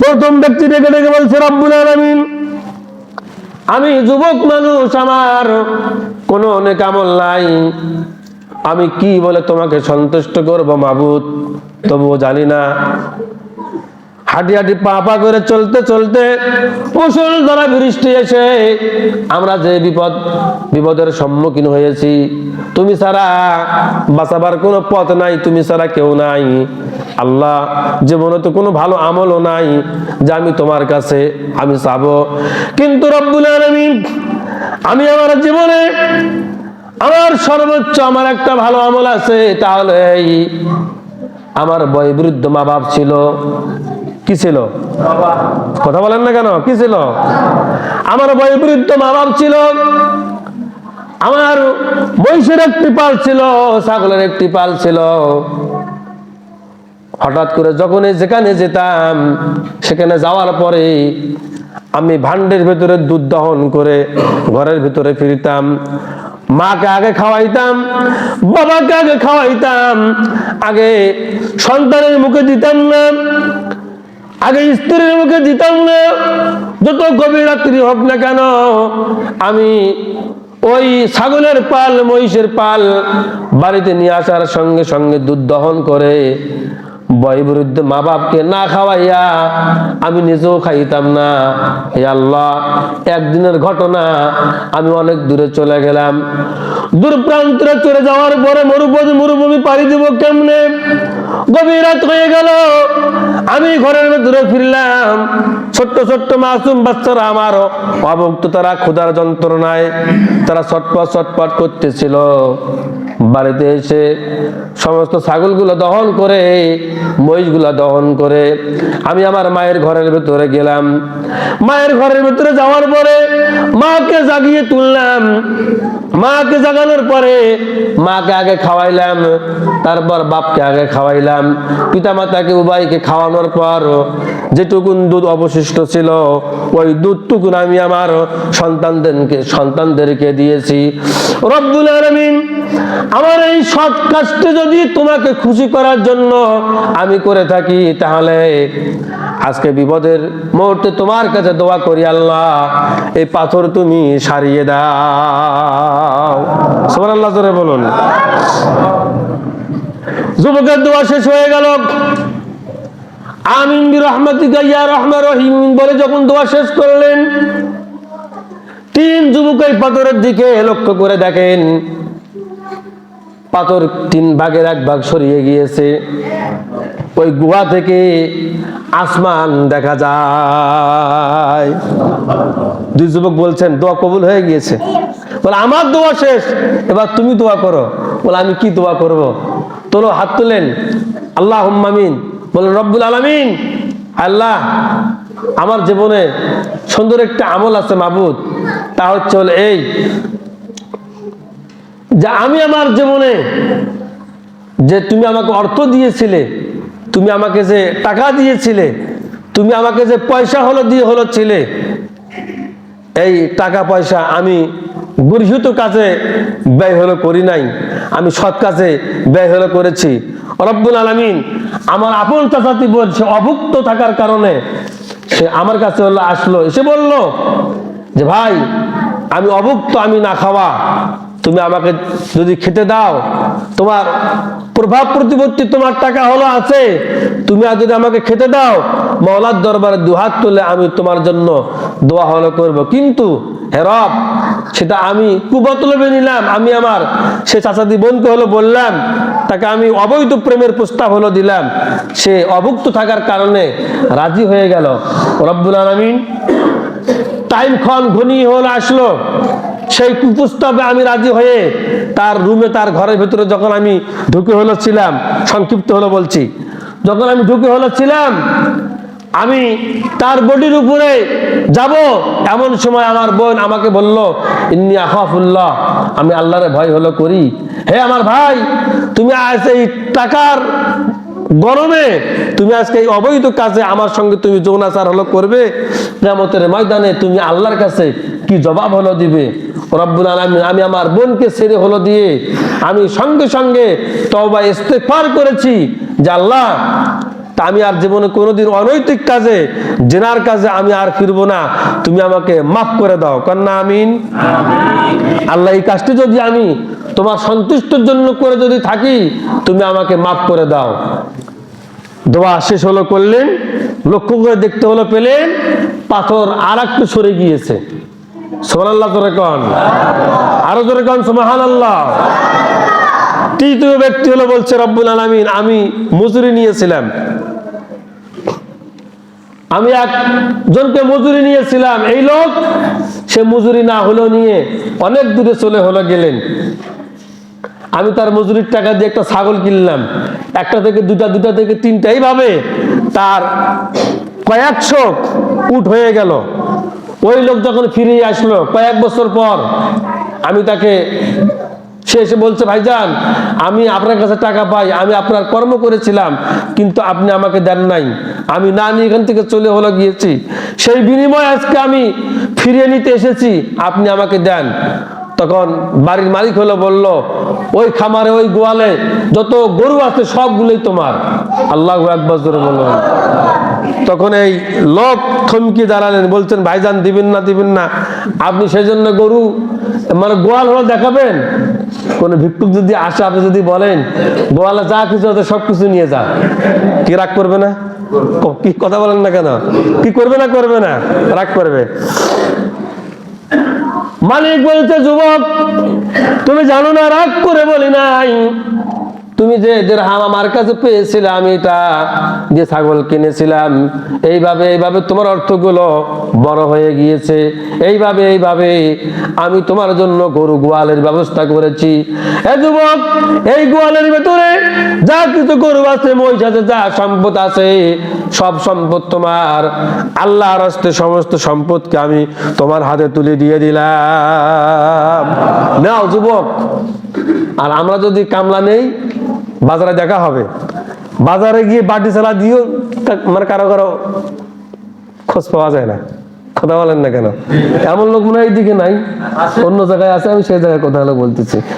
প্রথম ব্যক্তি ডেকে ডেকে বলছে, রব্বুল আলামিন, আমি যুবক মানুষ, আমার কোনো নেক আমল নাই, আমি কি বলে তোমাকে সন্তুষ্ট করব মাবুদ, তবুও জানি না। হাঁটি হাঁটি পা পা করে চলতে চলতে মুষলধারা বৃষ্টি এসে আমরা যে বিপদের সম্মুখীন হয়েছি, তুমি ছাড়া বাঁচাবার কোনো পথ নাই, তুমি ছাড়া কেউ নাই। আল্লাহ, জীবনে তো কোনো ভালো আমলও নাই যে আমি তোমার কাছে আমি চাবো, কিন্তু রব্বুল আলামিন, আমি আমার জীবনে আমার সর্বোচ্চ আমার একটা ভালো আমল আছে, তাহলে এই আমার বয়োবৃদ্ধ মা বাপ ছিল। কি ছিল? কথা বলেন না কেন? কি ছিল? আমার বয়োবৃদ্ধ মা বাপ ছিল, আমার মহিষের একটি পাল ছিল, ছাগলের একটি পাল ছিল। হঠাৎ করে যখনই যেখানে যেতাম, সেখানে যাওয়ার পরে আমি ভান্ডের ভেতরে দুধ দহন করে ঘরের ভিতরে ফিরতাম। মাকে আগে খাওয়াইতাম, বাবাকে আগে খাওয়াইতাম, আগে সন্তানের মুখে দিতাম না, আগে স্ত্রীর মুখে দিতাম না। যত গভীর রাত্রি হোক না কেন, আমি ওই ছাগলের পাল মহিষের পাল বাড়িতে নিয়ে আসার সঙ্গে সঙ্গে দুধ দহন করে বয়োবৃদ্ধ মা বাপকে না খাওয়াইয়া আমি নিজেও খাইতাম না। হে আল্লাহ, একদিনের ঘটনা, আমি অনেক দূরে চলে গেলাম। দূর প্রান্তরে চলে যাওয়ার পরে মরুভূমি পাড়ি দিব কেমনে? গভীর রাত হয়ে গেল, আমি ঘরের ভেতরে ফিরলাম। ছোট্ট ছোট্ট মাসুম বাচ্চারা আমার অভুক্ত, তারা ক্ষুধার যন্ত্রণায় তারা ছটপট ছটপট করতেছিল। বাড়িতে এসে সমস্ত ছাগলগুলো দহন করে, মহিষগুলো দহন করে আমি আমার মায়ের ঘরের ভেতরে গেলাম। মায়ের ঘরের ভেতরে যাওয়ার পরে মাকে জাগিয়ে তুললাম। মাকে জাগানোর পরে মাকে আগে খাওয়াইলাম, তারপর বাপকে আগে খাওয়াইলাম। পিতামাতাকে উভয়কে খাওয়ানোর পর যেটুকুন দুধ অবশিষ্ট ছিল, ওই দুধটুকুন আমি আমার সন্তানদেরকে দিয়েছি। রব্বুল আলামিন, আমার এই সৎ কাজটি যদি তোমাকে খুশি করার জন্য আমি করে থাকি, তাহলে আজকে বিপদের মুহূর্তে তোমার কাছে দোয়া করি, আল্লাহ এই পাথর তুমি সারিয়ে দাও। সুবহানাল্লাহ, জোরে বলুন। যুবকের দোয়া শেষ হয়ে গেল। আমিন বিরহমাতিকা ইয়া রাহমান রহিম বলে যখন দোয়া শেষ করলেন, তিন যুবক এই পাথরের দিকে লক্ষ্য করে দেখেন, পাথর তিন ভাগের এক ভাগ সরিয়ে গিয়েছে। ওই গুহা থেকে আসমান দেখা যায়। দুই যুবক বলছেন, দোয়া কবুল হয়ে গিয়েছে। বলে, আমার দোয়া শেষ, এবার তুমি দোয়া করো। বলে, আমি কি দোয়া করব? তোলো, হাত তুলেন। আল্লাহুম্মা আমিন বলেন, রব্বুল আলামিন, আল্লাহ, আমার জীবনে সুন্দর একটা আমল আছে মাবুদ, তা হচ্ছে এই যে আমি আমার জীবনে যে তুমি আমাকে অর্থ দিয়েছিলে, তুমি আমাকে যে টাকা দিয়েছিলে, তুমি আমাকে যে পয়সা ছিলে, এই টাকা পয়সা আমি গর্হিত কাজে ব্যয় করি নাই, আমি সৎ কাজে ব্যয় করেছি। রব্বুল আলামিন, আমার আপন চাচাতি বোন সে অভুক্ত থাকার কারণে সে আমার কাছে আসলো, এসে বলল যে ভাই, আমি অভুক্ত, আমি না খাওয়া, তুমি আমাকে যদি খেতে দাও, তোমার প্রভাব প্রতিপত্তি তোমার টাকা আছে, তুমি আর যদি আমাকে খেতে দাও, মাওলার দরবারে দুহাত তুলে আমি তোমার জন্য দোয়া করব। কিন্তু হে রব, সেটা আমি কুবতলবে নিলাম, আমি আমার সে চাচাদি বোনকে বললাম, তাকে আমি অবৈধ প্রেমের প্রস্তাব দিলাম, সে অভুক্ত থাকার কারণে রাজি হয়ে গেল। রব্বুল আলামিন টাইম ঘনিয়ে আসলো, সেই কুপ্রস্তাবে আমি রাজি হয়ে তার রুমে, তার ঘরের ভেতরে যখন আমি ঢুকে ছিলাম, সংক্ষিপ্ত বলছি, যখন আমি ঢুকে ছিলাম, আমি তার বডির উপরে যাব, এমন সময় আমার বোন আমাকে বলল, ইন্নী আখাফুল্লাহ, আমি আল্লাহরে ভয় করি। হে আমার ভাই, তুমি আজ এই টাকার গরমে তুমি আজকে এই অবৈধ কাজে আমার সঙ্গে তুমি যৌনাচার করবে, কিয়ামতের ময়দানে তুমি আল্লাহর কাছে কি জবাব দিবে? রব্বুল আলামিন, আমি আমার বোনকে ছেড়ে দিয়ে আমি সঙ্গে সঙ্গে তওবা ইস্তেগফার করেছি যে আল্লাহ, তা আমি আর জীবনে কোনোদিন অনৈতিক কাজে, জেনার কাজে আমি আর ফিরবো না, তুমি আমাকে মাফ করে দাও। কন্যা আমিন। আল্লাহ, এই কাজটি যদি আমি তোমার সন্তুষ্টির জন্য করে যদি থাকি, তুমি আমাকে মাফ করে দাও। দোয়া শেষ হলো, করলেন, লক্ষ্য করে দেখতে হলো, পেলেন পাথর আর একটু সরে গিয়েছে। সুবহানাল্লাহ জোরে কন, আরো জোরে কন সুবহানাল্লাহ। তৃতীয় ব্যক্তি হলো, বলছে রব্বুল আলামিন, আমি মজুরি নিয়েছিলাম, আমি একজনকে মজুরি নিয়েছিলাম, এই লোক সে মজুরি না হলো নিয়ে অনেক দূরে চলে হলো গেলেন। আমি তার মজুরির টাকা দিয়ে একটা ছাগল কিনলাম, একটা থেকে দুটা, দুটা থেকে তিনটা, এইভাবে তার কয়েকশো উট হয়ে গেল। ওই লোক যখন ফিরে আসলো কয়েক বছর পর, আমি তাকে, সে এসে বলছে, ভাইজান, আমি আপনার কাছে টাকা পাই, আমি আপনার কর্ম করেছিলাম, কিন্তু আপনি আমাকে দেন নাই, আমি না নিয়ে এখান থেকে চলে হলো গিয়েছি, সেই বিনিময়ে আজকে আমি ফিরিয়ে নিতে এসেছি, আপনি আমাকে দেন। তখন বাড়ির মালিক হলো, বলল, ওই খামারে, ওই গোয়ালে যত গরু আছে সবগুলোই তোমার। আল্লাহু আকবার জোরে বলুন। তখন এই লোক থমকে দাঁড়ালেন, বলছেন, ভাইজান, দিবেন না, দিবেন না, আপনি সেই জন্য গরু মানে গোয়াল হলো দেখাবেন? কোন ভিক্ষুক যদি আসে, আপনি যদি বলেন গোয়ালে যা কিছু আছে সবকিছু নিয়ে যা, কি রাগ করবে না? কি কথা বলেন না কেন? কি করবে না? করবে না, রাগ করবে। মালিক বলছে, যুবক, তুমি জানো না রাগ করে বলি নাই, তুমি যে দিরহাম আমার কাছে পেয়েছিলে, আমি এটা যে ছাগল কিনেছিলাম, এইভাবে এইভাবে তোমার অর্থগুলো বড় হয়ে গিয়েছে, এইভাবে এইভাবে আমি তোমার জন্য গরু গোয়ালের ব্যবস্থা করেছি। হে যুবক, এই গোয়ালের ভেতরে যা কিছু গরু আছে, মহিষ আছে, যা সম্পদ আছে, সব সম্পদ তোমার। আল্লাহর রাস্তায় সমস্ত সম্পদকে আমি তোমার হাতে তুলে দিয়ে দিলাম, নাও যুবক। আর আমরা যদি কামলা নেই, বাজারে দেখা হবে, বাজারে গিয়ে বাটি চালা দিও, মানে কারো কারো খোঁজ পাওয়া যায় না। কথা বলেন না কেন? এমন লোক মনে হয় এইদিকে নাই, অন্য জায়গায় আছে, আমি সেই জায়গায় কথা বলতেছি।